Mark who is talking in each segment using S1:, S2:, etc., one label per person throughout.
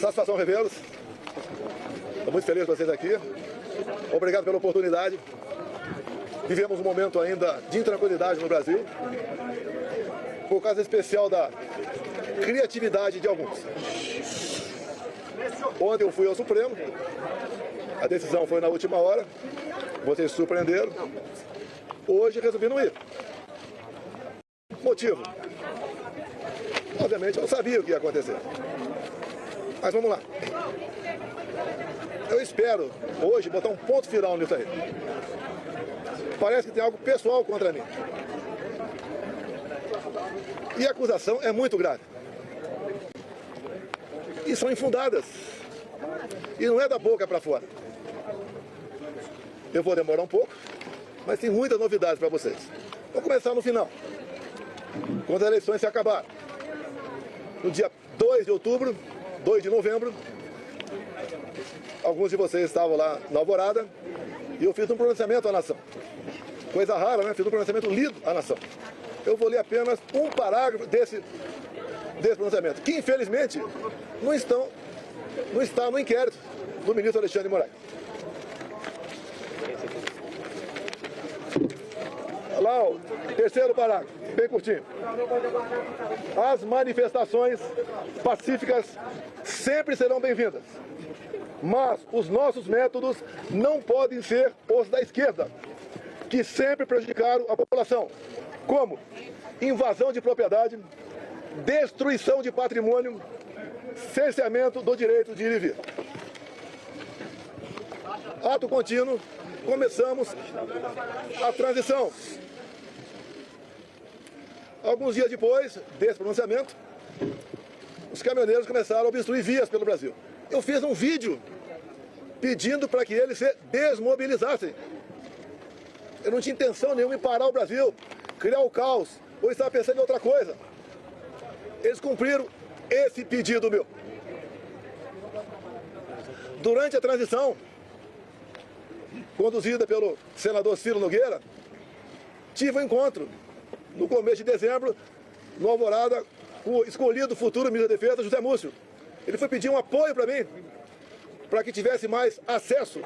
S1: Satisfação revê-los. Estou muito feliz com vocês aqui. Obrigado pela oportunidade. Vivemos um momento ainda de intranquilidade no Brasil, por causa especial da criatividade de alguns. Ontem eu fui ao Supremo, a decisão foi na última hora, vocês se surpreenderam. Hoje resolvi não ir. Motivo? Obviamente eu sabia o que ia acontecer. Mas vamos lá. Eu espero hoje botar um ponto final nisso aí. Parece que tem algo pessoal contra mim. E a acusação é muito grave. E são infundadas. E não é da boca para fora. Eu vou demorar um pouco, mas tem muitas novidades para vocês. Vou começar no final. Quando as eleições se acabarem. No dia 2 de outubro, 2 de novembro, alguns de vocês estavam lá na Alvorada e eu fiz um pronunciamento à nação. Coisa rara, né? Fiz um pronunciamento lido à nação. Eu vou ler apenas um parágrafo desse pronunciamento, que infelizmente não está no inquérito do ministro Alexandre de Moraes. Lá, o terceiro parágrafo, bem curtinho. As manifestações pacíficas sempre serão bem-vindas, mas os nossos métodos não podem ser os da esquerda, que sempre prejudicaram a população, como invasão de propriedade, destruição de patrimônio, cerceamento do direito de ir e vir. Ato contínuo, começamos a transição. Alguns dias depois desse pronunciamento, os caminhoneiros começaram a obstruir vias pelo Brasil. Eu fiz um vídeo pedindo para que eles se desmobilizassem. Eu não tinha intenção nenhuma em parar o Brasil, criar o caos, ou estava pensando em outra coisa. Eles cumpriram esse pedido meu. Durante a transição, conduzida pelo senador Ciro Nogueira, tive um encontro no começo de dezembro, no Alvorada, com o escolhido futuro ministro da Defesa, José Múcio. Ele foi pedir um apoio para mim, para que tivesse mais acesso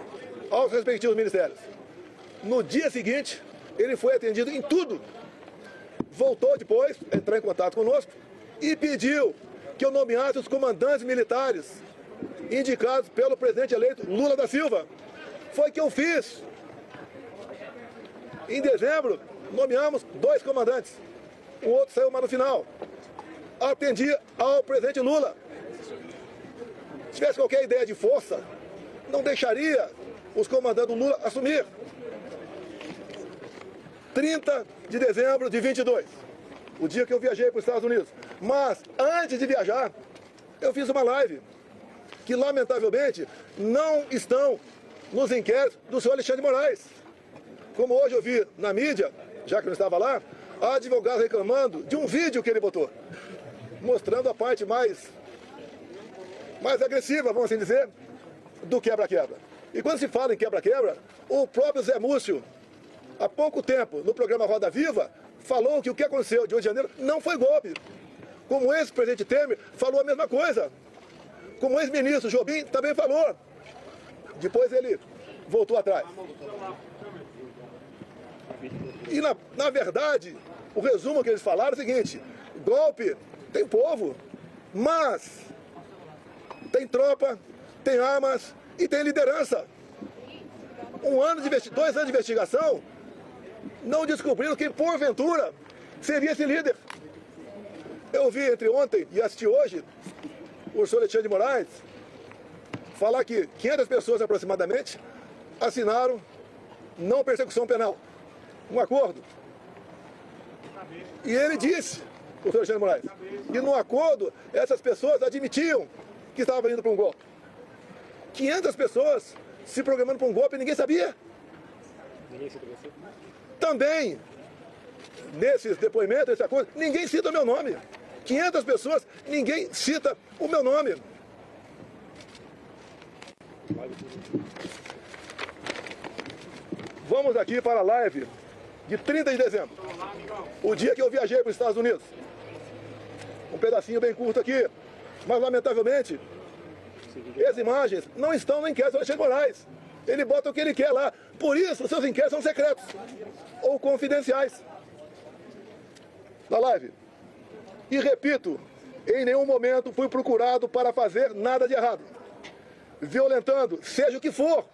S1: aos respectivos ministérios. No dia seguinte, ele foi atendido em tudo. Voltou depois, entrou em contato conosco e pediu que eu nomeasse os comandantes militares indicados pelo presidente eleito Lula da Silva. Foi o que eu fiz. Em dezembro, nomeamos 2 comandantes. O outro saiu mais no final. Atendi ao presidente Lula. Se tivesse qualquer ideia de força, não deixaria os comandantes do Lula assumir. 30 de dezembro de 22, o dia que eu viajei para os Estados Unidos. Mas, antes de viajar, eu fiz uma live que, lamentavelmente, não estão nos inquéritos do senhor Alexandre de Moraes. Como hoje eu vi na mídia, já que não estava lá, a advogada reclamando de um vídeo que ele botou, mostrando a parte mais agressiva, vamos assim dizer, do quebra-quebra. E quando se fala em quebra-quebra, o próprio Zé Múcio, há pouco tempo, no programa Roda Viva, falou que o que aconteceu de 8 de janeiro não foi golpe. Como o ex-presidente Temer falou a mesma coisa. Como o ex-ministro Jobim também falou. Depois ele voltou atrás. E, na verdade, o resumo que eles falaram é o seguinte: golpe tem povo, mas tem tropa, tem armas e tem liderança. 2 anos de investigação não descobriram quem, porventura, seria esse líder. Eu vi entre ontem e assisti hoje o senhor Alexandre de Moraes falar que 500 pessoas aproximadamente assinaram não persecução penal, um acordo. E ele disse, o senhor Alexandre de Moraes, que no acordo essas pessoas admitiam que estavam indo para um golpe. 500 pessoas se programando para um golpe e ninguém sabia. Também, nesses depoimentos, nesse acordo, ninguém cita o meu nome. 500 pessoas, ninguém cita o meu nome. Vamos aqui para a live de 30 de dezembro, o dia que eu viajei para os Estados Unidos. Um pedacinho bem curto aqui, mas lamentavelmente As imagens não estão no inquérito do Alexandre de Moraes. Ele bota o que ele quer lá. Por isso, os seus inquéritos são secretos ou confidenciais. Na live. E repito, em nenhum momento fui procurado para fazer nada de errado, violentando, seja o que for.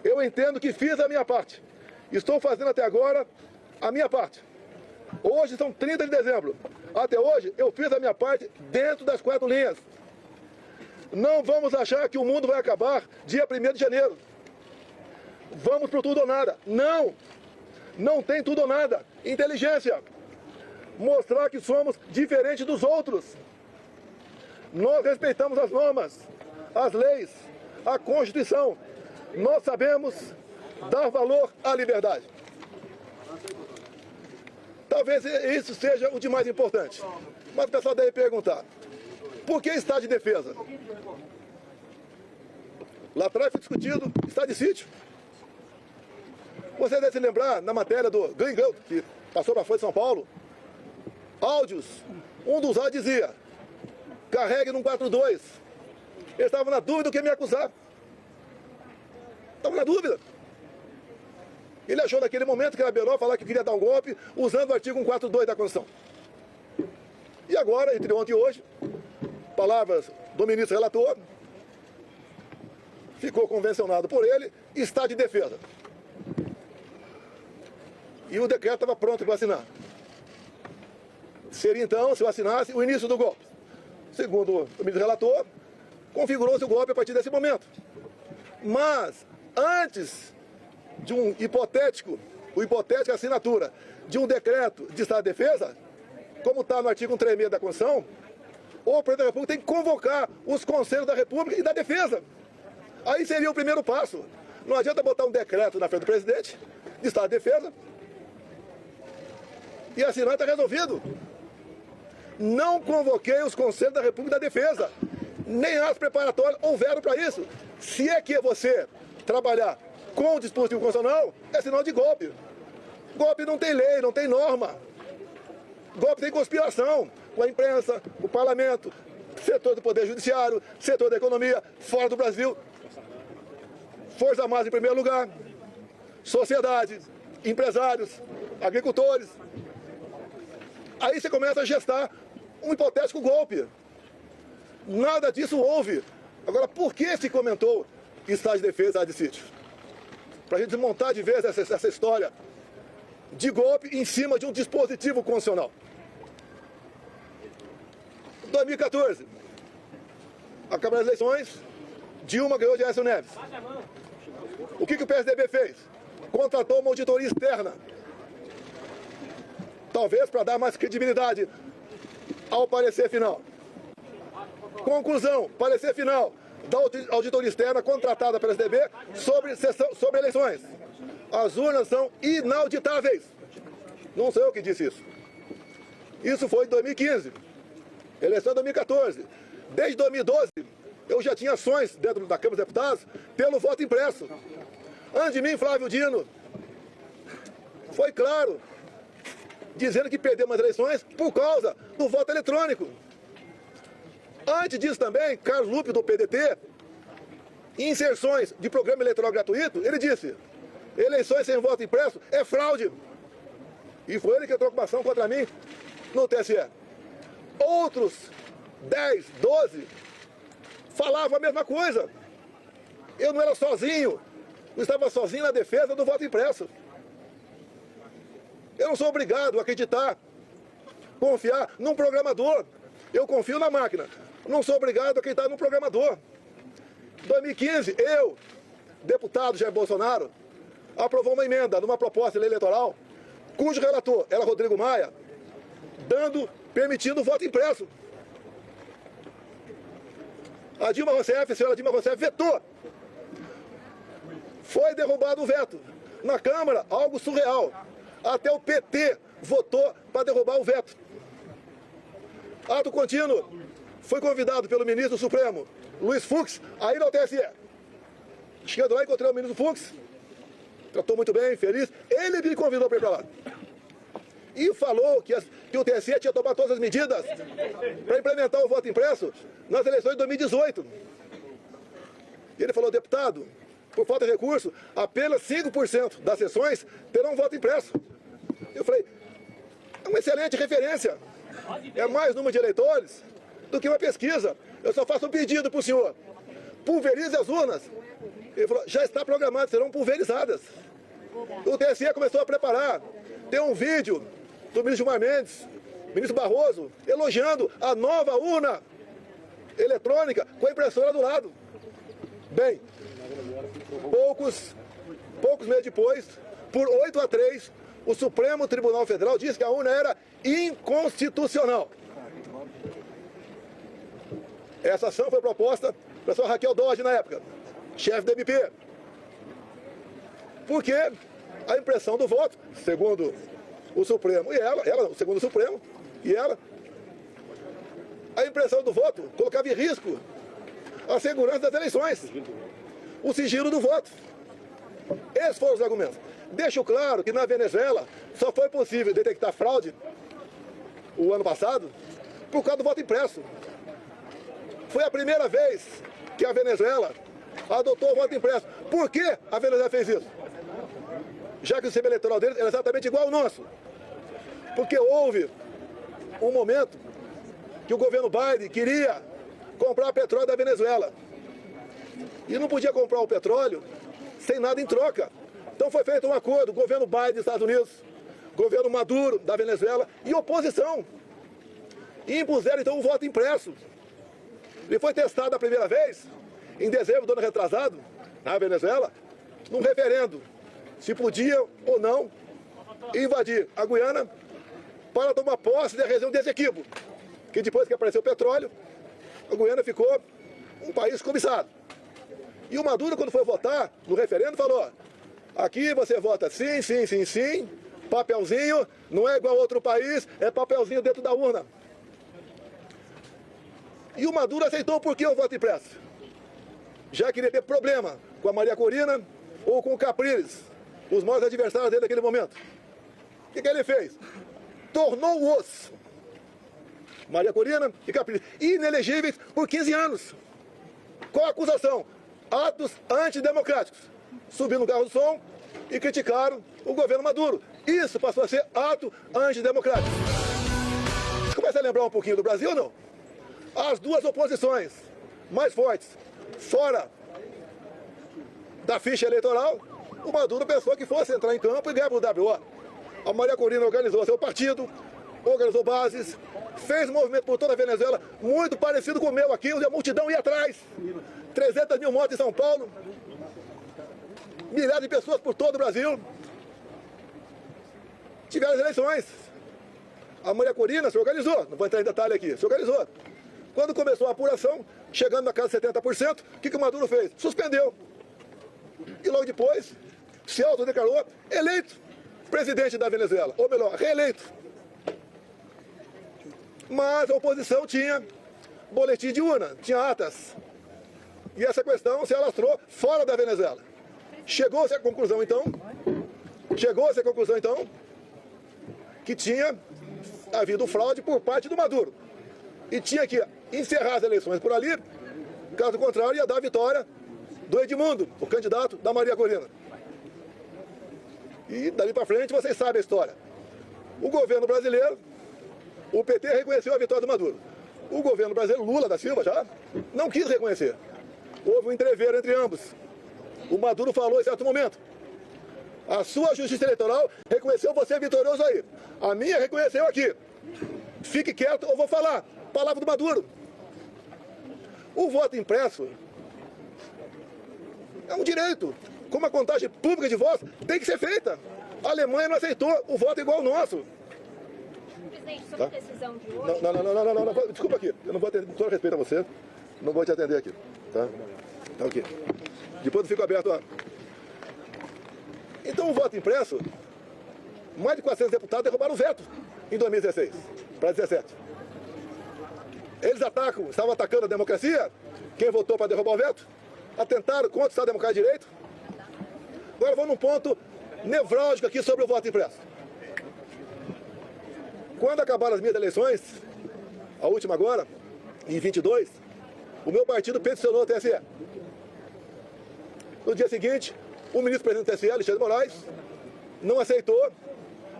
S1: Eu entendo que fiz a minha parte. Estou fazendo até agora a minha parte. Hoje são 30 de dezembro. Até hoje eu fiz a minha parte dentro das 4 linhas. Não vamos achar que o mundo vai acabar dia 1º de janeiro. Vamos pro tudo ou nada. Não! Não tem tudo ou nada. Inteligência. Mostrar que somos diferentes dos outros. Nós respeitamos as normas, as leis, a Constituição. Nós sabemos dar valor à liberdade. Talvez isso seja o de mais importante. Mas o pessoal deve perguntar, por que estado de defesa? Lá atrás foi discutido estado de sítio. Você deve se lembrar, na matéria do Gringão, que passou para a Folha de São Paulo, áudios, um dos áudios dizia, carregue no 142. Ele estava na dúvida do que me acusar. Estava na dúvida. Ele achou naquele momento que era melhor falar que queria dar um golpe usando o artigo 142 da Constituição. E agora, entre ontem e hoje, palavras do ministro relator, ficou convencionado por ele, está de defesa. E o decreto estava pronto para assinar. Seria então, se eu assinasse, o início do golpe. Segundo o ministro relator, configurou-se o golpe a partir desse momento. Mas, antes de uma hipotética assinatura de um decreto de estado de defesa, como está no artigo 136 da Constituição, o presidente da República tem que convocar os conselhos da República e da Defesa. Aí seria o primeiro passo. Não adianta botar um decreto na frente do presidente de estado de defesa e assinar, está resolvido. Não convoquei os conselhos da República e da Defesa. Nem as preparatórias houveram para isso. Se é que você trabalhar com o dispositivo constitucional, é sinal de golpe. Golpe não tem lei, não tem norma. Golpe tem conspiração com a imprensa, o parlamento, setor do poder judiciário, setor da economia, fora do Brasil. Força Armada em primeiro lugar, sociedade, empresários, agricultores. Aí você começa a gestar um hipotético golpe. Nada disso houve. Agora, por que se comentou estado de defesa de sítio? Para a gente desmontar de vez essa história de golpe em cima de um dispositivo constitucional. 2014, acabaram as eleições, Dilma ganhou de Aécio Neves. O que o PSDB fez? Contratou uma auditoria externa. Talvez para dar mais credibilidade ao parecer final. Conclusão, parecer final da auditoria externa contratada pela PSDB sobre eleições. As urnas são inauditáveis. Não sou eu que disse isso. Isso foi em 2015. Eleição de 2014. Desde 2012, eu já tinha ações dentro da Câmara dos Deputados pelo voto impresso. Antes de mim, Flávio Dino foi claro, dizendo que perdemos as eleições por causa do voto eletrônico. Antes disso também, Carlos Lupe, do PDT, em inserções de programa eleitoral gratuito, ele disse, eleições sem voto impresso é fraude. E foi ele que entrou com uma ação contra mim no TSE. Outros 10, 12 falavam a mesma coisa. Eu não era sozinho, eu estava sozinho na defesa do voto impresso. Eu não sou obrigado a acreditar, confiar num programador. Eu confio na máquina. Não sou obrigado a acreditar num programador. Em 2015, eu, deputado Jair Bolsonaro, aprovou uma emenda numa proposta de lei eleitoral, cujo relator era Rodrigo Maia, permitindo o voto impresso. A senhora Dilma Rousseff vetou. Foi derrubado o veto. Na Câmara, algo surreal. Até o PT votou para derrubar o veto. Ato contínuo. Foi convidado pelo ministro do Supremo, Luiz Fux, a ir ao TSE. Chegando lá, encontrei o ministro Fux. Tratou muito bem, feliz. Ele me convidou para ir para lá. e falou que o TSE tinha tomado todas as medidas para implementar o voto impresso nas eleições de 2018. E ele falou, deputado, por falta de recurso, apenas 5% das sessões terão voto impresso. Eu falei, é uma excelente referência. É mais número de eleitores do que uma pesquisa. Eu só faço um pedido para o senhor. Pulverize as urnas. Ele falou, já está programado, serão pulverizadas. O TSE começou a preparar. Tem um vídeo do ministro Gilmar Mendes, ministro Barroso, elogiando a nova urna eletrônica com a impressora do lado. Bem, poucos meses depois, por 8-3, o Supremo Tribunal Federal disse que a urna era inconstitucional. Essa ação foi proposta pela senhora Raquel Dodge na época, chefe do MP. Porque a impressão do voto, segundo o Supremo, e ela, segundo o Supremo, e ela, a impressão do voto colocava em risco a segurança das eleições, o sigilo do voto. Esses foram os argumentos. Deixo claro que na Venezuela só foi possível detectar fraude o ano passado por causa do voto impresso. Foi a primeira vez que a Venezuela adotou o voto impresso. Por que a Venezuela fez isso? Já que o sistema eleitoral deles era exatamente igual ao nosso. Porque houve um momento que o governo Biden queria comprar petróleo da Venezuela. E não podia comprar o petróleo sem nada em troca. Então foi feito um acordo, governo Biden dos Estados Unidos, governo Maduro da Venezuela e oposição. E impuseram então o voto impresso. Ele foi testado a primeira vez, em dezembro do ano retrasado, na Venezuela, num referendo, se podia ou não invadir a Guiana para tomar posse da região desse equívoco. Que depois que apareceu o petróleo, a Guiana ficou um país cobiçado. E o Maduro, quando foi votar no referendo, falou, aqui você vota sim, sim, sim, sim, papelzinho, não é igual a outro país, é papelzinho dentro da urna. E o Maduro aceitou por que o voto impresso? Já queria ter problema com a Maria Corina ou com o Capriles, os maiores adversários dele naquele momento. O que ele fez? Tornou-os, Maria Corina e Capriles, inelegíveis por 15 anos. Qual a acusação? Atos antidemocráticos. Subiram no carro do som e criticaram o governo Maduro. Isso passou a ser ato antidemocrático. Começa a lembrar um pouquinho do Brasil ou não? As duas oposições mais fortes, fora da ficha eleitoral, o Maduro pensou que fosse entrar em campo e ganhar o WO. A Maria Corina organizou seu partido, organizou bases, fez um movimento por toda a Venezuela, muito parecido com o meu aqui, onde a multidão ia atrás. 300 mil mortes em São Paulo, milhares de pessoas por todo o Brasil. Tiveram as eleições. A Maria Corina se organizou, não vou entrar em detalhe aqui, se organizou. Quando começou a apuração, chegando na casa de 70%, o que o Maduro fez? Suspendeu. E logo depois, se autodeclarou eleito presidente da Venezuela, ou melhor, reeleito. Mas a oposição tinha boletim de urna, tinha atas. E essa questão se alastrou fora da Venezuela. Chegou-se à conclusão, então, que tinha havido fraude por parte do Maduro. E tinha que encerrar as eleições por ali, caso contrário, ia dar a vitória do Edmundo, o candidato da Maria Corina. E dali para frente vocês sabem a história. O governo brasileiro, o PT reconheceu a vitória do Maduro. O governo brasileiro, Lula da Silva já, não quis reconhecer. Houve um entreveiro entre ambos. O Maduro falou em certo momento, a sua justiça eleitoral reconheceu você vitorioso aí. A minha reconheceu aqui. Fique quieto ou vou falar. Palavra do Maduro. O voto impresso é um direito. Como a contagem pública de votos tem que ser feita. A Alemanha não aceitou o voto igual ao nosso.
S2: Presidente, sobre a decisão de hoje...
S1: Não. Desculpa aqui. Eu não vou atender, com todo respeito a você. Não vou te atender aqui. Tá ok. Depois eu fico aberto a... Então o voto impresso, mais de 400 deputados derrubaram o veto em 2016 para 2017. Eles estavam atacando a democracia, quem votou para derrubar o veto, atentaram contra o Estado Democrático de Direito. Agora vamos num ponto nevrálgico aqui sobre o voto impresso. Quando acabaram as minhas eleições, a última agora, em 22, o meu partido peticionou o TSE. No dia seguinte, o ministro-presidente do TSE, Alexandre de Moraes, não aceitou,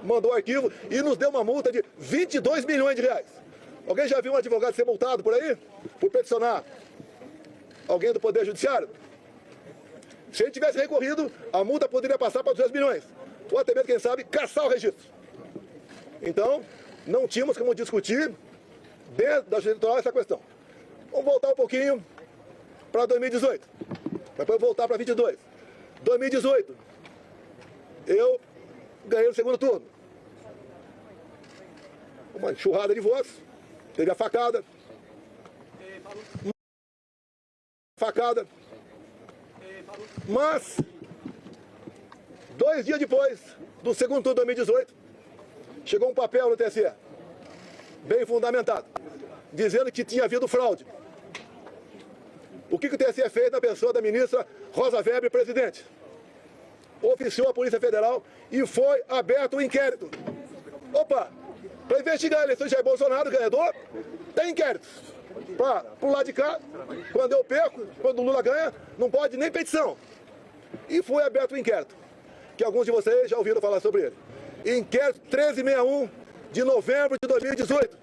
S1: mandou arquivo e nos deu uma multa de 22 milhões de reais. Alguém já viu um advogado ser multado por aí? Por peticionar alguém do Poder Judiciário? Se ele tivesse recorrido, a multa poderia passar para 200 milhões. Ou até mesmo, quem sabe, caçar o registro. Então, não tínhamos como discutir dentro da Justiça Eleitoral essa questão. Vamos voltar um pouquinho para 2018. Depois voltar para 22. 2018, eu ganhei no segundo turno. Uma enxurrada de votos. Teve a facada. Mas, 2 dias depois do segundo turno de 2018, chegou um papel no TSE, bem fundamentado, dizendo que tinha havido fraude. O que o TSE fez na pessoa da ministra Rosa Weber, presidente? Oficiou a Polícia Federal e foi aberto um inquérito. Opa, para investigar a eleição de Jair Bolsonaro, ganhador, tem inquérito. Para o lado de cá, quando eu perco, quando o Lula ganha, não pode nem petição. E foi aberto um inquérito, que alguns de vocês já ouviram falar sobre ele. Inquérito 1361 de novembro de 2018.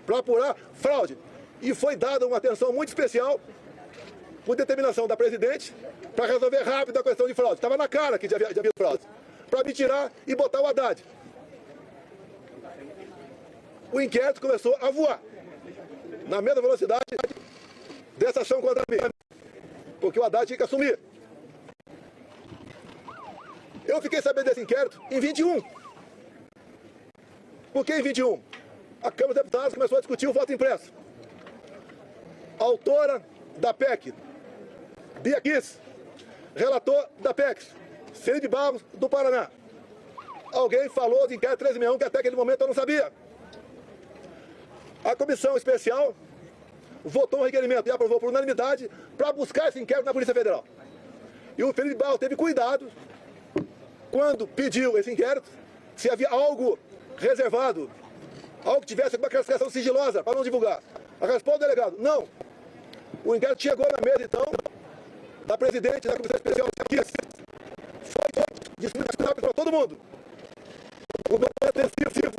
S1: Para apurar fraude. E foi dada uma atenção muito especial, por determinação da presidente, para resolver rápido a questão de fraude. Estava na cara que já havia fraude. Para me tirar e botar o Haddad. O inquérito começou a voar, na mesma velocidade dessa ação contra mim, porque o Haddad tinha que assumir. Eu fiquei sabendo desse inquérito em 21. Por que em 21? A Câmara dos Deputados começou a discutir o voto impresso. A autora da PEC, Bia Kicis, relator da PEC, Ciro de Barros, do Paraná. Alguém falou de inquérito 1361 que até aquele momento eu não sabia. A comissão especial votou um requerimento e aprovou por unanimidade para buscar esse inquérito na Polícia Federal. E o Felipe Barros teve cuidado, quando pediu esse inquérito, se havia algo reservado, algo que tivesse uma classificação sigilosa para não divulgar. A resposta do delegado, não. O inquérito chegou na mesa, então, da presidente da comissão especial aqui. Foi disponibilizado para todo mundo. O meu é extensivo.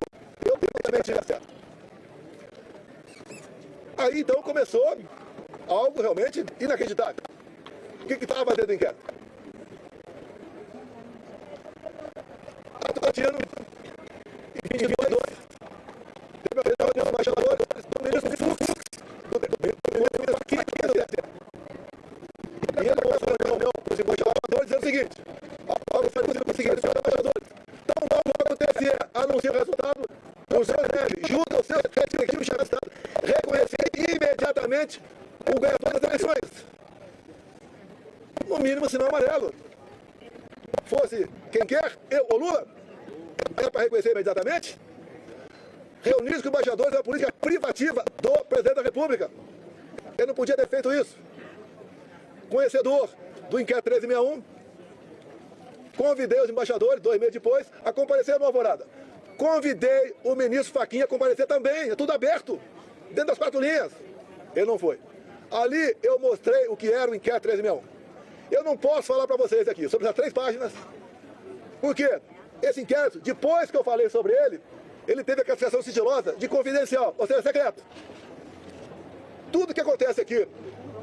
S1: Eu também tive acesso. Aí, então, começou algo realmente inacreditável. O que estava fazendo o inquérito? Ato Tatiano, em 22, teve uma reunião dos embaixadores do ministro Fux, do ministro aqui do TSE. E ele mostrou a reunião com os embaixadores dizendo o seguinte, senhores embaixadores, então logo o TSE anuncia o resultado, o senhor deve, junto ao seu respectivo chefe de Estado, reconhecer imediatamente o ganhador das eleições. No mínimo, sinal amarelo. Fosse quem quer, eu ou Lula, é para reconhecer imediatamente. Reunir-se com embaixadores é uma política privativa do presidente da República. Ele não podia ter feito isso. Conhecedor do inquérito 1361, convidei os embaixadores, 2 meses depois, a comparecer no Alvorada. Convidei o ministro Fachin a comparecer também, é tudo aberto, dentro das 4 linhas. Ele não foi. Ali eu mostrei o que era o inquérito 1361. Eu não posso falar para vocês aqui sobre as 3 páginas, porque esse inquérito, depois que eu falei sobre ele, ele teve a classificação sigilosa de confidencial, ou seja, secreto. Tudo que acontece aqui,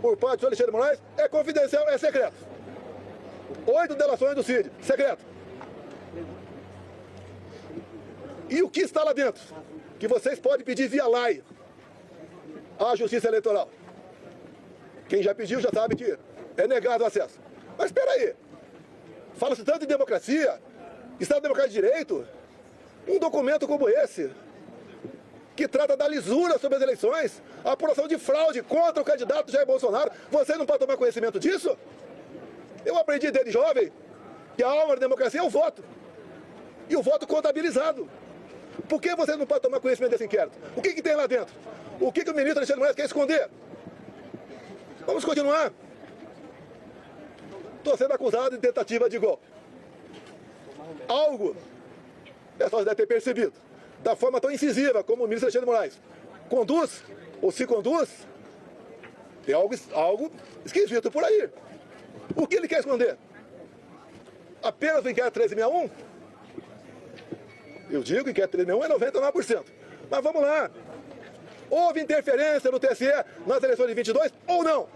S1: por parte do Alexandre de Moraes, é confidencial, é secreto. 8 delações do CID, secreto. E o que está lá dentro? Que vocês podem pedir via LAI à Justiça Eleitoral. Quem já pediu já sabe que é negado o acesso. Mas espera aí. Fala-se tanto de democracia, Estado Democrático de Direito, um documento como esse, que trata da lisura sobre as eleições, a apuração de fraude contra o candidato Jair Bolsonaro, você não pode tomar conhecimento disso? Eu aprendi desde jovem que a alma da democracia é o voto. E o voto contabilizado. Por que você não pode tomar conhecimento desse inquérito? O que tem lá dentro? O que o ministro Alexandre de Moraes quer esconder? Vamos continuar. Estou sendo acusado de tentativa de golpe. Algo pessoal deve ter percebido, da forma tão incisiva como o ministro Alexandre de Moraes conduz, ou se conduz, tem algo esquisito por aí. O que ele quer esconder? Apenas o inquérito 1361? Eu digo que o inquérito 1361 é 99%. Mas vamos lá. Houve interferência no TSE nas eleições de 22 ou não?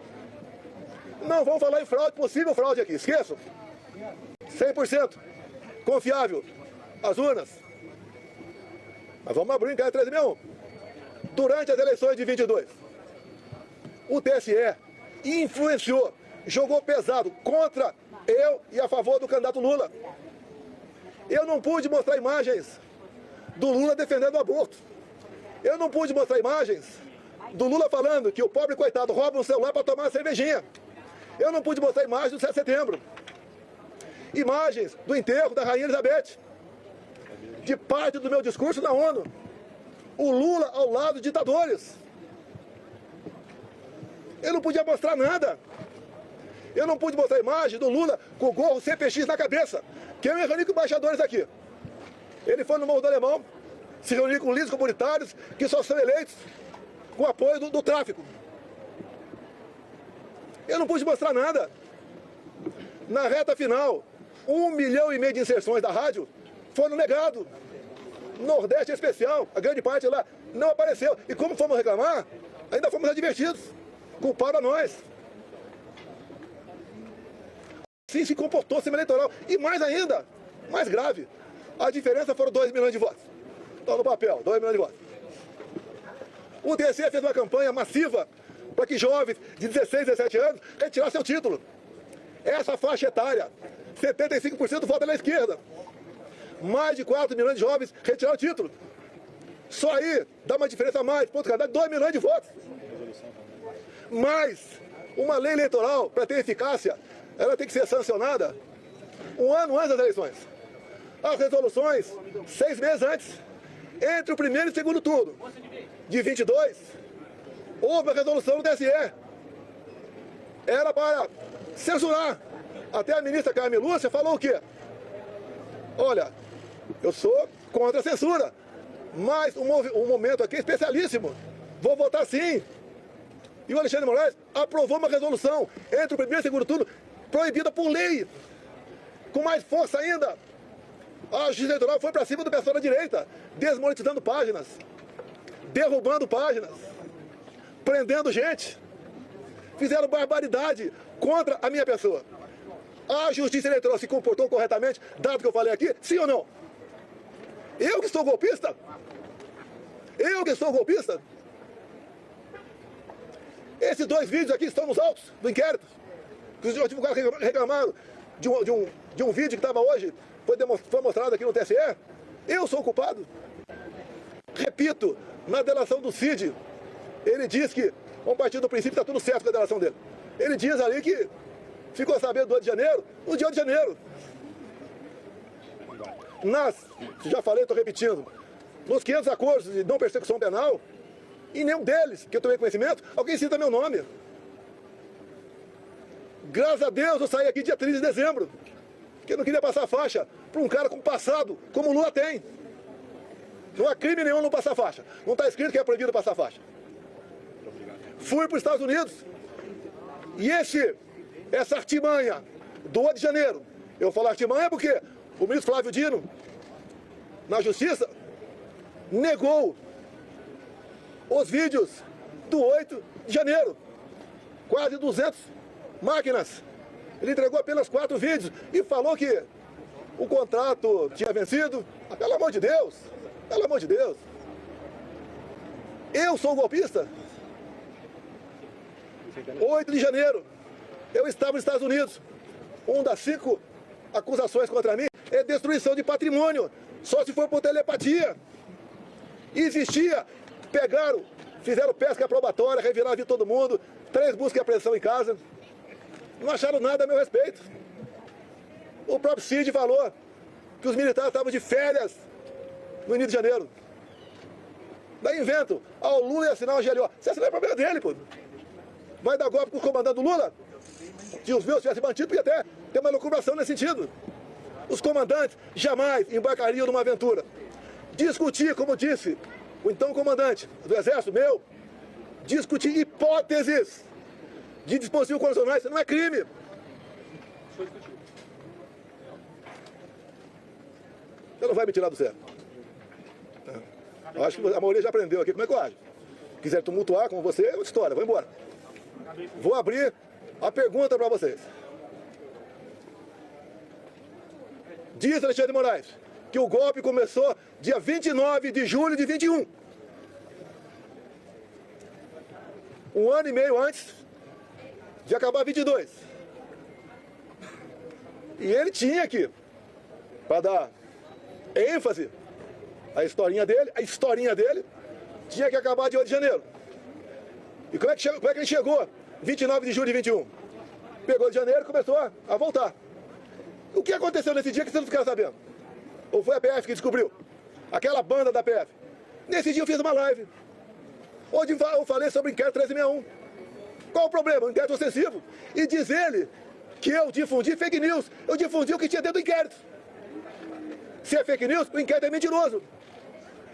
S1: Não vamos falar em fraude, possível fraude aqui, esqueçam. 100% confiável as urnas. Mas vamos abrir o inquérito 1361. Durante as eleições de 22, o TSE influenciou, jogou pesado contra eu e a favor do candidato Lula. Eu não pude mostrar imagens do Lula defendendo o aborto. Eu não pude mostrar imagens do Lula falando que o pobre coitado rouba um celular para tomar uma cervejinha. Eu não pude mostrar imagens do 7 de setembro. Imagens do enterro da Rainha Elizabeth. De parte do meu discurso na ONU. O Lula ao lado de ditadores. Eu não podia mostrar nada. Eu não pude mostrar imagem do Lula com o gorro CPX na cabeça, que eu me reuni com embaixadores aqui. Ele foi no Morro do Alemão, se reuniu com líderes comunitários que só são eleitos com apoio do tráfico. Eu não pude mostrar nada. Na reta final, 1,5 milhão de inserções da rádio foram negados. Nordeste especial, a grande parte lá não apareceu. E como fomos reclamar, ainda fomos advertidos. Culparam a nós. Assim se comportou o sistema eleitoral. E mais ainda, mais grave, a diferença foram 2 milhões de votos. Está no papel, 2 milhões de votos. O TSE fez uma campanha massiva para que jovens de 16, 17 anos retirassem seu título. Essa faixa etária, 75% vota na esquerda. Mais de 4 milhões de jovens retiraram o título. Só aí dá uma diferença a mais, ponto cada 2 milhões de votos. Mas uma lei eleitoral, para ter eficácia, ela tem que ser sancionada 1 ano antes das eleições. As resoluções, 6 meses antes. Entre o primeiro e o segundo turno de 22, houve a resolução do TSE. Era para censurar. Até a ministra Carmen Lúcia falou o quê? Olha, eu sou contra a censura, mas o momento aqui é especialíssimo. Vou votar sim. E o Alexandre de Moraes aprovou uma resolução entre o primeiro e o segundo turno, proibida por lei. Com mais força ainda, a Justiça Eleitoral foi para cima do pessoal da direita, desmonetizando páginas, derrubando páginas, prendendo gente. Fizeram barbaridade contra a minha pessoa. A Justiça Eleitoral se comportou corretamente, dado que eu falei aqui, sim ou não? Eu que sou golpista? Eu que sou golpista? Esses 2 vídeos aqui estão nos autos do inquérito. Os advogados reclamaram de um vídeo que estava hoje, foi mostrado aqui no TSE. Eu sou o culpado. Repito, na delação do Cid, ele diz que, vamos partir do princípio, está tudo certo com a delação dele. Ele diz ali que ficou sabendo do 8 de janeiro, no dia 8 de janeiro. Já falei, estou repetindo, nos 500 acordos de não persecução penal, em nenhum deles, que eu tomei conhecimento, alguém cita meu nome. Graças a Deus eu saí aqui dia 30 de dezembro, porque eu não queria passar faixa para um cara com passado, como o Lula tem. Não há crime nenhum não passar faixa. Não está escrito que é proibido passar faixa. Fui para os Estados Unidos. E essa artimanha do 8 de janeiro, eu falo artimanha porque o ministro Flávio Dino, na Justiça, negou os vídeos do 8 de janeiro. Quase 200 máquinas. Ele entregou apenas 4 vídeos e falou que o contrato tinha vencido. Pelo amor de Deus, pelo amor de Deus. Eu sou golpista? 8 de janeiro, eu estava nos Estados Unidos. Uma das 5 acusações contra mim é destruição de patrimônio, só se for por telepatia. Existia, pegaram, fizeram pesca probatória, reviraram a vida de todo mundo, 3 buscas e apreensão em casa, não acharam nada a meu respeito. O próprio Cid falou que os militares estavam de férias no início de janeiro. Daí inventam, o Lula ia assinar uma GLO. Se assinar é problema dele, pô. Vai dar golpe com o comandante do Lula? Se os meus tivessem mantido, podia até ter uma elucubração nesse sentido. Os comandantes jamais embarcariam numa aventura. Discutir, como disse o então comandante do Exército, discutir hipóteses de dispositivos constitucionais não é crime. Você não vai me tirar do sério. Eu acho que a maioria já aprendeu aqui como é que eu acho. Quiser tumultuar com você, é outra história, vou embora. Vou abrir a pergunta para vocês. Diz Alexandre de Moraes que o golpe começou dia 29 de julho de 21. Um ano e meio antes de acabar 22. E ele tinha aqui, para dar ênfase à historinha dele, tinha que acabar de 8 de janeiro. E como é que ele chegou 29 de julho de 21? Pegou de janeiro e começou a voltar. O que aconteceu nesse dia que vocês não ficaram sabendo? Ou foi a PF que descobriu? Aquela banda da PF. Nesse dia eu fiz uma live, onde eu falei sobre o inquérito 1361. Qual o problema? O inquérito ostensivo. E diz ele que eu difundi fake news. Eu difundi o que tinha dentro do inquérito. Se é fake news, o inquérito é mentiroso.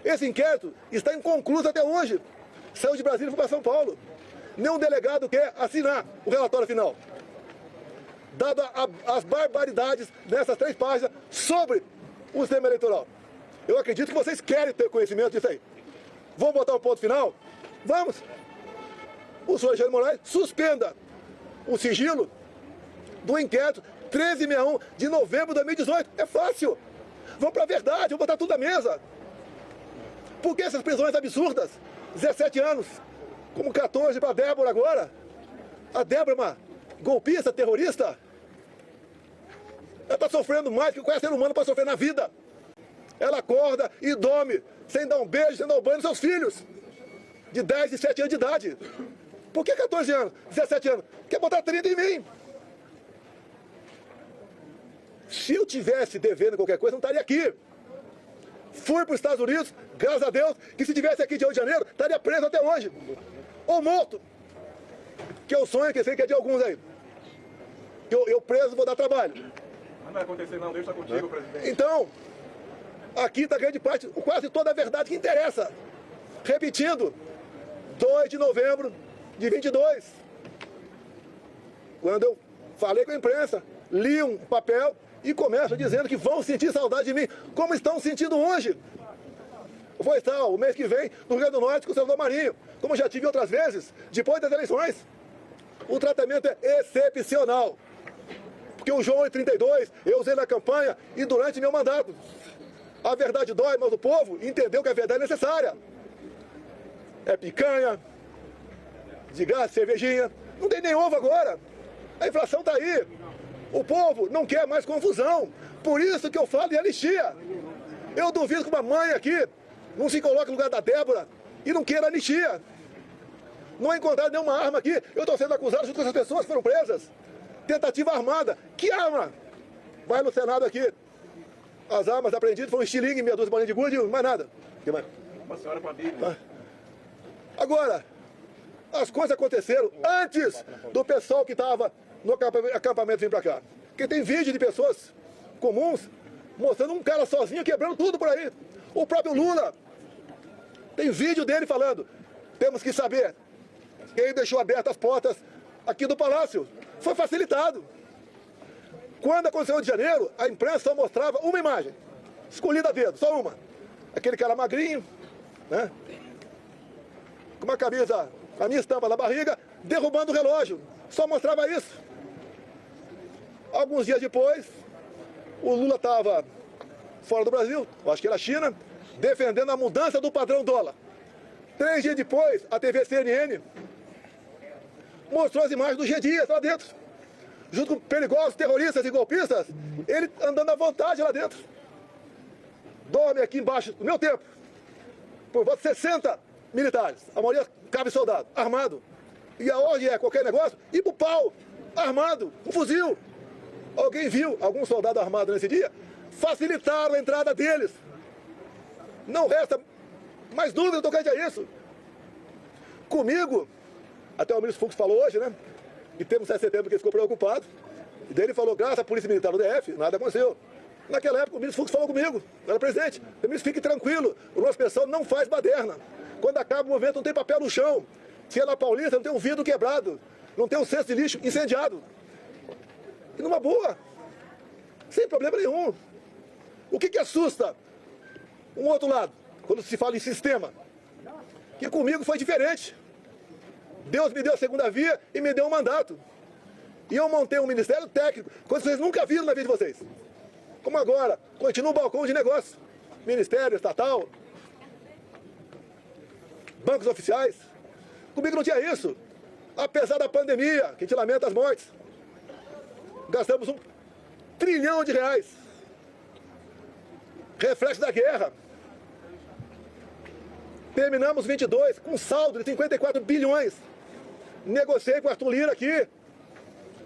S1: Esse inquérito está inconcluso até hoje. Saiu de Brasília e foi para São Paulo. Nenhum delegado quer assinar o relatório final. Dado as barbaridades nessas 3 páginas sobre o sistema eleitoral. Eu acredito que vocês querem ter conhecimento disso aí. Vamos botar um ponto final? Vamos. O senhor Alexandre de Moraes suspenda o sigilo do inquérito 1361 de novembro de 2018. É fácil. Vamos para a verdade, vamos botar tudo na mesa. Por que essas prisões absurdas? 17 anos, como 14 para a Débora agora. A Débora é uma golpista, terrorista. Ela está sofrendo mais que qualquer ser humano para sofrer na vida. Ela acorda e dorme, sem dar um beijo, sem dar um banho nos seus filhos. De 10 e 7 anos de idade. Por que 14 anos, 17 anos? Quer botar 30 em mim? Se eu tivesse devendo qualquer coisa, não estaria aqui. Fui para os Estados Unidos, graças a Deus, que se tivesse aqui de 8 de janeiro, estaria preso até hoje. Ou morto. Que é o sonho que eu sei que é de alguns aí. Que eu preso vou dar trabalho.
S3: Não vai acontecer não, deixa contigo, presidente.
S1: Então, aqui está grande parte, quase toda a verdade que interessa. Repetindo, 2 de novembro de 22. Quando eu falei com a imprensa, li um papel e começo dizendo que vão sentir saudade de mim, como estão sentindo hoje. Eu vou estar o mês que vem no Rio Grande do Norte com o senador Marinho, como já tive outras vezes, depois das eleições. O tratamento é excepcional. Porque o João em 32, eu usei na campanha e durante meu mandato. A verdade dói, mas o povo entendeu que a verdade é necessária. É picanha, de gás, cervejinha. Não tem nem ovo agora. A inflação está aí. O povo não quer mais confusão. Por isso que eu falo em anistia. Eu duvido que uma mãe aqui não se coloque no lugar da Débora e não queira anistia. Não encontraram nenhuma arma aqui. Eu estou sendo acusado junto com essas pessoas que foram presas. Tentativa armada. Que arma? Vai no Senado aqui. As armas apreendidas foram um estilingue, meia dúzia de bolinha de gude, mais nada. Que mais?
S3: Uma senhora com a Bíblia.
S1: Agora, as coisas aconteceram antes do pessoal que estava no acampamento vir para cá. Porque tem vídeo de pessoas comuns mostrando um cara sozinho quebrando tudo por aí. O próprio Lula. Tem vídeo dele falando, temos que saber quem deixou abertas as portas aqui do Palácio. Foi facilitado. Quando aconteceu de janeiro, a imprensa só mostrava uma imagem, escolhida a dedo, só uma. Aquele cara magrinho, né? Com uma camisa, a minha estampa na barriga, derrubando o relógio. Só mostrava isso. Alguns dias depois, o Lula estava fora do Brasil, eu acho que era a China, defendendo a mudança do padrão dólar. 3 dias depois, a TV CNN mostrou as imagens do G. Dias lá dentro. Junto com perigosos, terroristas e golpistas, ele andando à vontade lá dentro. Dorme aqui embaixo, no meu tempo, por volta de 60 militares. A maioria cabe soldado, armado. E a ordem é qualquer negócio, ir pro pau, armado, um fuzil. Alguém viu algum soldado armado nesse dia? Facilitaram a entrada deles. Não resta mais dúvida tocante a isso. Comigo, até o ministro Fux falou hoje, né? E temos 7 de setembro que ele ficou preocupado. E daí ele falou, graças à Polícia Militar do DF, nada aconteceu. Naquela época, o ministro Fux falou comigo, eu era presidente. O ministro, fique tranquilo, o nosso pessoal não faz baderna. Quando acaba o movimento, não tem papel no chão. Se é na Paulista, não tem um vidro quebrado, não tem um cesto de lixo incendiado. E numa boa, sem problema nenhum. O que assusta um outro lado, quando se fala em sistema? Que comigo foi diferente. Deus me deu a segunda via e me deu um mandato. E eu montei um ministério técnico, coisa que vocês nunca viram na vida de vocês. Como agora, continua o balcão de negócio. Ministério estatal, bancos oficiais. Comigo não tinha isso. Apesar da pandemia, que a gente lamenta as mortes. Gastamos R$1 trilhão. Reflexo da guerra. Terminamos 22 com um saldo de 54 bilhões. Negociei com o Arthur Lira aqui.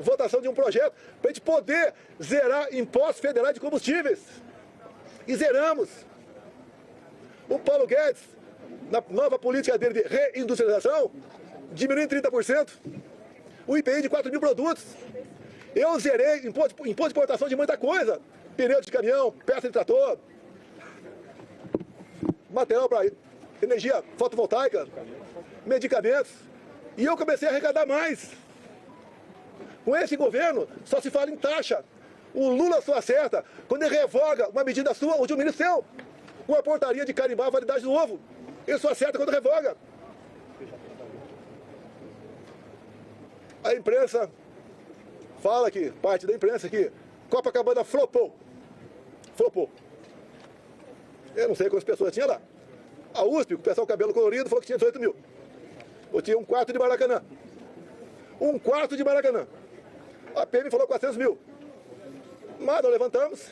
S1: Votação de um projeto para a gente poder zerar impostos federais de combustíveis. E zeramos. O Paulo Guedes, na nova política dele de reindustrialização, diminuiu em 30%. O IPI de 4 mil produtos. Eu zerei imposto de importação de muita coisa. Pneu de caminhão, peça de trator, material para energia fotovoltaica, medicamentos. E eu comecei a arrecadar mais. Com esse governo, só se fala em taxa. O Lula só acerta quando ele revoga uma medida sua ou de um ministro seu. Com a portaria de carimbar a validade do ovo. Ele só acerta quando revoga. A imprensa fala aqui, parte da imprensa aqui, Copacabana flopou. Flopou. Eu não sei quantas pessoas tinha lá. A USP, o pessoal cabelo colorido, falou que tinha 18 mil. Eu tinha um quarto de Maracanã. Um quarto de Maracanã. A PM falou 400 mil. Mas nós levantamos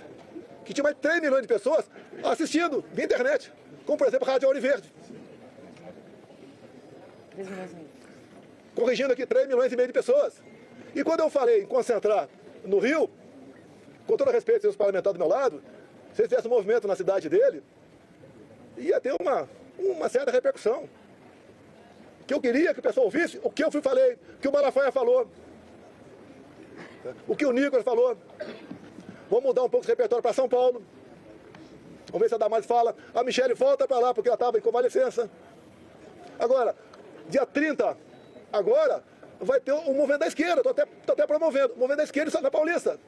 S1: que tinha mais 3 milhões de pessoas assistindo via internet. Como, por exemplo, a Rádio Ouro Verde. Corrigindo aqui, 3 milhões e meio de pessoas. E quando eu falei em concentrar no Rio, com todo respeito aos parlamentares do meu lado, se ele tivesse um movimento na cidade dele, ia ter uma certa repercussão. Que eu queria que o pessoal ouvisse o que eu falei, o que o Malafaia falou, o que o Nicolas falou. Vamos mudar um pouco esse repertório para São Paulo. Vamos ver se a Damares fala. A Michele volta para lá, porque ela estava em convalescença. Agora, dia 30, agora, vai ter um movimento da esquerda. Estou até promovendo. O movimento da esquerda na Paulista.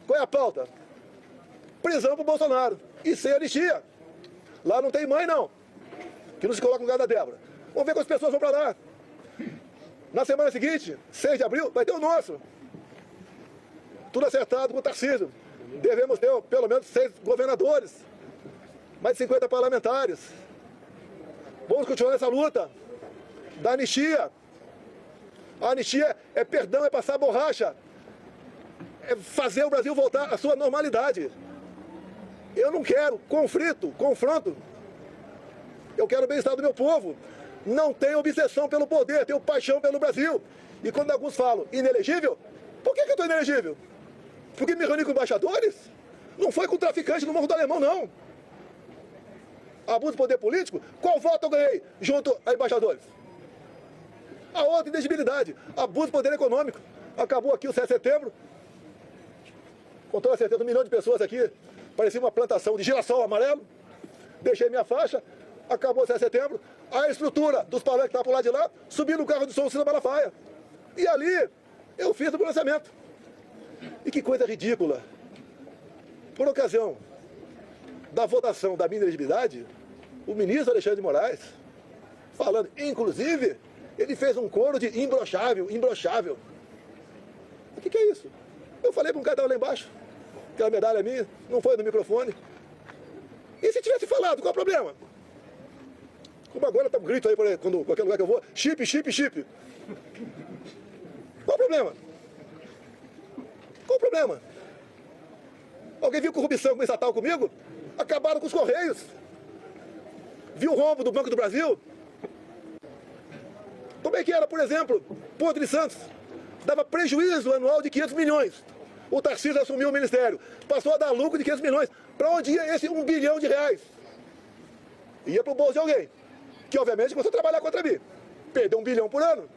S1: Qual é a pauta? Prisão para o Bolsonaro. E sem anistia. Lá não tem mãe, não. Que não se coloca no lugar da Débora. Vamos ver quantas pessoas vão para lá. Na semana seguinte, 6 de abril, vai ter o nosso. Tudo acertado com o Tarcísio. Devemos ter pelo menos 6 governadores. Mais de 50 parlamentares. Vamos continuar nessa luta da anistia. A anistia é perdão, é passar borracha. É fazer o Brasil voltar à sua normalidade. Eu não quero conflito, confronto. Eu quero o bem-estar do meu povo. Não tenho obsessão pelo poder, tenho paixão pelo Brasil. E quando alguns falam inelegível, por que eu estou inelegível? Porque me reuni com embaixadores? Não foi com traficante no Morro do Alemão, não. Abuso de poder político? Qual voto eu ganhei junto a embaixadores? A outra inelegibilidade, abuso de poder econômico. Acabou aqui o 7 de setembro. Com toda certeza, 1 milhão de pessoas aqui. Parecia uma plantação de girassol amarelo. Deixei minha faixa. Acabou o 7 de setembro. A estrutura dos palanques que estavam por lá de lá, subi no carro do som Cida Malafaia. E ali, eu fiz o pronunciamento. E que coisa ridícula. Por ocasião da votação da minha elegibilidade, o ministro Alexandre de Moraes, falando, inclusive, ele fez um coro de imbrochável, imbrochável. O que é isso? Eu falei para um cara lá embaixo, aquela medalha minha, não foi no microfone. E se tivesse falado, qual é o problema? Como agora tá um grito aí, quando qualquer lugar que eu vou, chip, chip, chip. Qual o problema? Qual o problema? Alguém viu corrupção estatal comigo? Acabaram com os Correios. Viu o rombo do Banco do Brasil? Como é que era, por exemplo, Porto de Santos? Dava prejuízo anual de 500 milhões. O Tarcísio assumiu o ministério. Passou a dar lucro de 500 milhões. Para onde ia esse 1 bilhão de reais? Ia para o bolso de alguém. Que, obviamente, começou a trabalhar contra mim. Perdeu 1 bilhão por ano.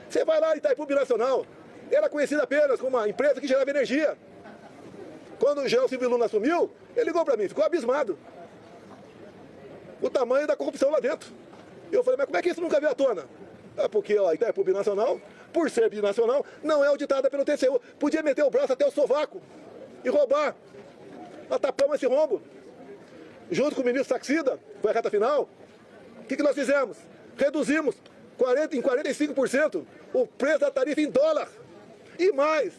S1: Você vai lá em Itaipu Binacional. Era conhecida apenas como uma empresa que gerava energia. Quando o general Silvio Luna assumiu, ele ligou para mim, ficou abismado. O tamanho da corrupção lá dentro. Eu falei, mas como é que isso nunca veio à tona? É porque ó, Itaipu binacional, por ser binacional, não é auditada pelo TCU. Podia meter o braço até o sovaco e roubar. Nós tapamos esse rombo. Junto com o ministro Saxida, foi a reta final, o que nós fizemos? Reduzimos em 45% o preço da tarifa em dólar. E mais,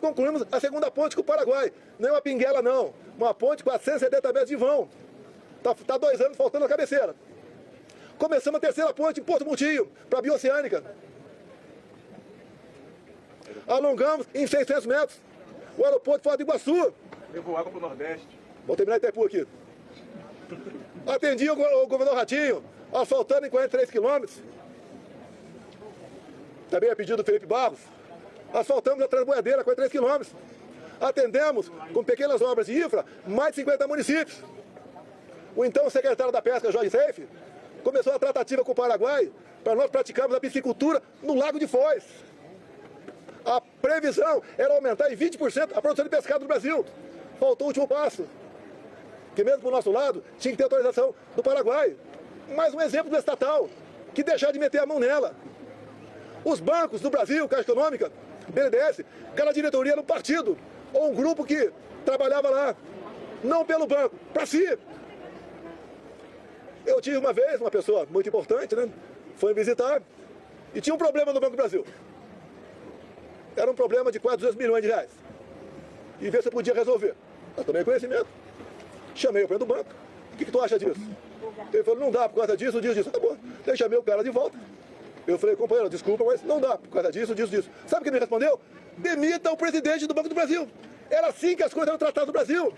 S1: concluímos a segunda ponte com o Paraguai. Não é uma pinguela, não. Uma ponte com 470 metros de vão. Está 2 anos faltando a cabeceira. Começamos a terceira ponte em Porto Montinho, para a Bioceânica. Alongamos em 600 metros o aeroporto de Foz do Iguaçu.
S3: Levou água para o Nordeste.
S1: Vou terminar Itaipu aqui. Atendi o governador Ratinho, asfaltando em 43 quilômetros. Também a pedido do Felipe Barros. Asfaltamos a Transboiadeira, 43 quilômetros. Atendemos, com pequenas obras de infra, mais de 50 municípios. O então secretário da Pesca, Jorge Seife, começou a tratativa com o Paraguai para nós praticarmos a piscicultura no Lago de Foz. A previsão era aumentar em 20% a produção de pescado no Brasil. Faltou o último passo, que mesmo para o nosso lado tinha que ter autorização do Paraguai. Mais um exemplo do estatal, que deixar de meter a mão nela. Os bancos do Brasil, Caixa Econômica, BNDES, cada diretoria era um partido, ou um grupo que trabalhava lá, não pelo banco, para si. Eu tive uma vez, uma pessoa muito importante, né? Foi me visitar e tinha um problema no Banco do Brasil. Era um problema de quase 200 milhões de reais. E ver se eu podia resolver. Eu tomei conhecimento. Chamei o presidente do banco. O que tu acha disso? Ele falou, não dá por causa disso, disso. Tá bom. Daí chamei o cara de volta. Eu falei, companheiro, desculpa, mas não dá por causa disso, disso. Sabe o que ele me respondeu? Demita o presidente do Banco do Brasil. Era assim que as coisas eram tratadas no Brasil.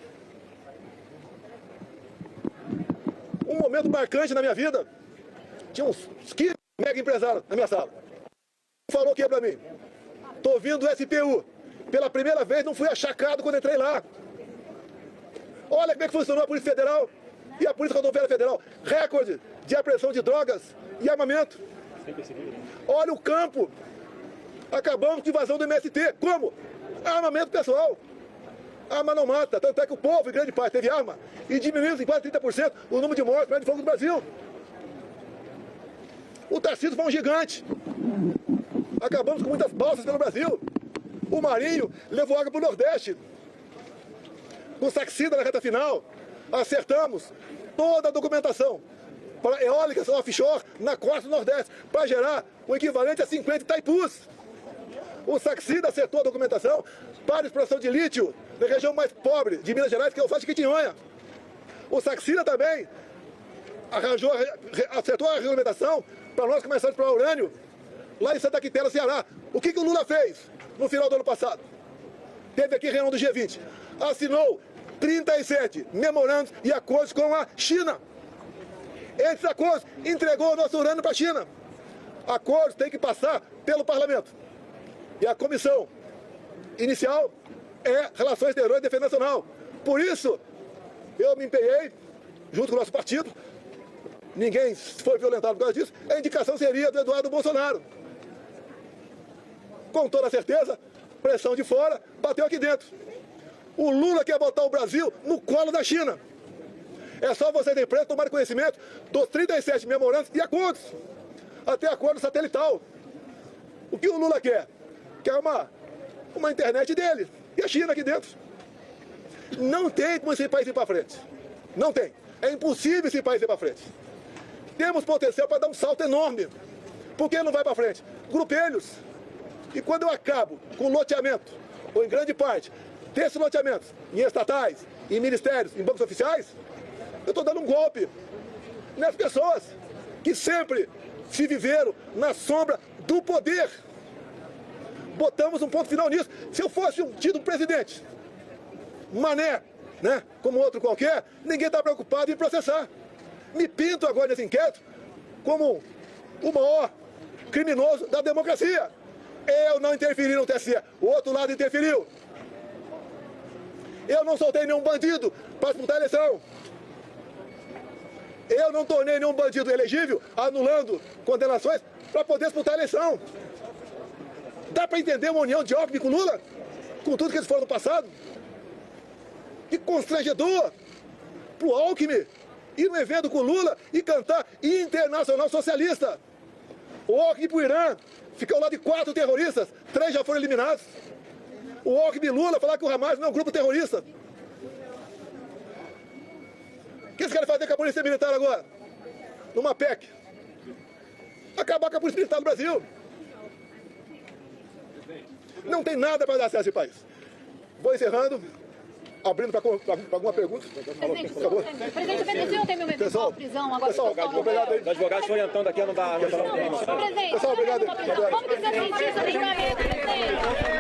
S1: Um momento marcante na minha vida. Tinha uns 15 mega empresários na minha sala. Falou que é pra mim. Tô vindo do SPU. Pela primeira vez não fui achacado quando entrei lá. Olha como é que funcionou a Polícia Federal e a Polícia Rodoviária Federal. Recorde de apreensão de drogas e armamento. Olha o campo. Acabamos com a invasão do MST. Como? Armamento pessoal. Arma não mata. Tanto é que o povo, em grande parte, teve arma. E diminuiu em quase 30% o número de mortes por de fogo do Brasil. O Tarcísio foi um gigante. Acabamos com muitas balsas pelo Brasil. O Marinho levou água para o Nordeste. Com Saxida na reta final, acertamos toda a documentação para eólicas offshore na costa do Nordeste, para gerar o equivalente a 50 Itaipus. O Saxida acertou a documentação para a exploração de lítio na região mais pobre de Minas Gerais, que é o Forte Quitinhonha. O Saxida também acertou a regulamentação para nós começarmos a explorar urânio lá em Santa Quitéria, Ceará. O que o Lula fez no final do ano passado? Teve aqui reunião do G20. Assinou 37 memorandos e acordos com a China. Esses acordos entregou o nosso urânio para a China. Acordos têm que passar pelo parlamento. E a comissão inicial é Relações Exteriores e Defesa Nacional. Por isso, eu me empenhei, junto com o nosso partido, ninguém foi violentado por causa disso, a indicação seria do Eduardo Bolsonaro. Com toda certeza, pressão de fora, bateu aqui dentro. O Lula quer botar o Brasil no colo da China. É só vocês da imprensa tomarem conhecimento dos 37 memorandos e acordos, até acordo satelital. O que o Lula quer? Quer uma internet dele. E a China aqui dentro. Não tem como esse país ir para frente. Não tem. É impossível esse país ir para frente. Temos potencial para dar um salto enorme. Por que não vai para frente? Grupelhos. E quando eu acabo com loteamento, ou em grande parte, desses loteamentos, em estatais, em ministérios, em bancos oficiais, eu estou dando um golpe nas pessoas que sempre se viveram na sombra do poder. Botamos um ponto final nisso. Se eu fosse tido um presidente, mané, né, como outro qualquer, ninguém está preocupado em processar. Me pinto agora nesse inquérito como o maior criminoso da democracia. Eu não interferi no TSE, o outro lado interferiu. Eu não soltei nenhum bandido para disputar a eleição. Eu não tornei nenhum bandido elegível, anulando condenações para poder disputar a eleição. Dá para entender uma união de Alckmin com Lula? Com tudo que eles foram no passado? Que constrangedor pro Alckmin ir no evento com Lula e cantar Internacional Socialista. O Alckmin pro Irã fica ao lado de 4 terroristas, 3 já foram eliminados. O Alckmin e Lula falar que o Hamas não é um grupo terrorista. O que eles querem fazer com a Polícia Militar agora? Numa PEC. Acabar com a Polícia Militar do Brasil. Não tem nada para dar certo esse país. Vou encerrando, abrindo para alguma pergunta.
S2: Presidente, o Venezuela tem uma eventual prisão agora.
S1: Pessoal, obrigado aí.
S4: Os advogados orientando aqui a não dar...
S2: Presidente,
S1: Pessoal, obrigado aí.
S2: como que você sentiu esse julgamento, presidente?